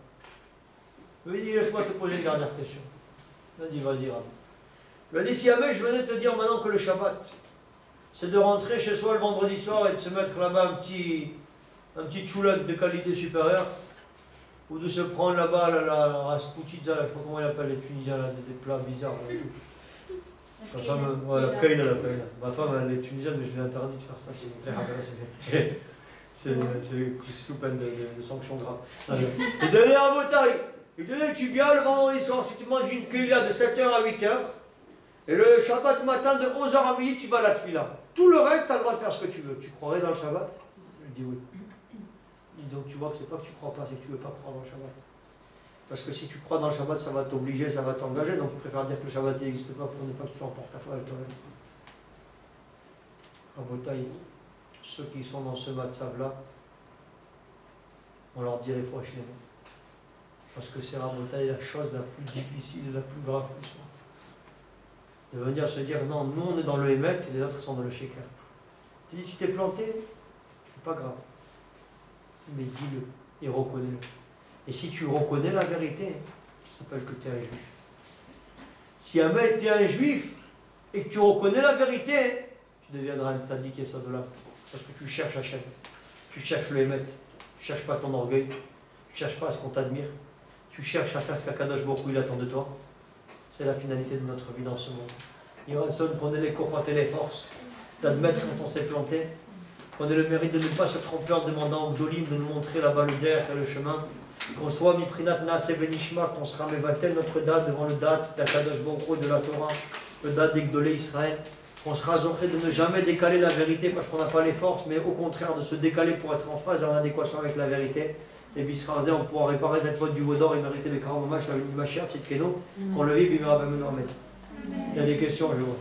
Il lui a dit, laisse-moi te poser une dernière question. Il a dit, vas-y, Rabou. Il a dit, si jamais je venais te dire maintenant que le Shabbat, c'est de rentrer chez soi le vendredi soir et de se mettre là-bas un petit tchoulak de qualité supérieure, ou de se prendre là-bas la rasputitza, je ne sais pas comment ils appellent les Tunisiens, là, des plats bizarres. Ma femme, la kaila. Ma femme, elle est tunisienne, mais je lui ai interdit de faire ça. C'est sous peine de sanctions graves. Il te dit en Botaï, il te dit, tu viens le vendredi soir, tu te manges une kaila de 7h à 8h, et le Shabbat matin de 11h à midi, tu vas à la tefila. Tout le reste, tu as le droit de faire ce que tu veux. Tu croirais dans le Shabbat? Je lui dis oui. Donc tu vois que c'est pas que tu crois pas, c'est que tu ne veux pas croire dans le Shabbat. Parce que si tu crois dans le Shabbat, ça va t'obliger, ça va t'engager. Donc je préfère dire que le Shabbat n'existe pas pour ne pas que tu sois en porte-à-faux avec toi-même. En Botaï, ceux qui sont dans ce matzav-là, on leur dit les fois chez nous. Parce que c'est en Botaï la chose la plus difficile et la plus grave qui soit. De venir se dire non, nous on est dans le Hémet et les autres sont dans le Sheker. Tu dis tu t'es planté, c'est pas grave. mais dis-le et reconnais-le. Et si tu reconnais la vérité, ça s'appelle que tu es un juif. Si un mec est un juif et que tu reconnais la vérité, tu deviendras un tzaddik et ça de là. Parce que tu cherches Hachem. Tu cherches le Hémet. Tu cherches pas ton orgueil. Tu cherches pas à ce qu'on t'admire. Tu cherches à faire ce qu'Akadosh Baruch Hu il attend de toi. C'est la finalité de notre vie dans ce monde. Iranson, prenez les courroies et les forces d'admettre quand on s'est planté. Prenez le mérite de ne pas se tromper en demandant aux Gdolim de nous montrer là-bas le derrière et le chemin. Qu'on soit Miprinat Nas et Benishma, qu'on sera Mevatel notre date devant le date d'Akadosh Baruch Hu de la Torah, le date des Gdolé Israël. Qu'on sera zoché de ne jamais décaler la vérité parce qu'on n'a pas les forces, mais au contraire de se décaler pour être en phase et en adéquation avec la vérité. Et Bisrarzé, on pourra réparer cette faute du Vaudor et mériter les Karamamash, la Machia, Tzidkeno, qu'on le vive, il y a des questions, je vois.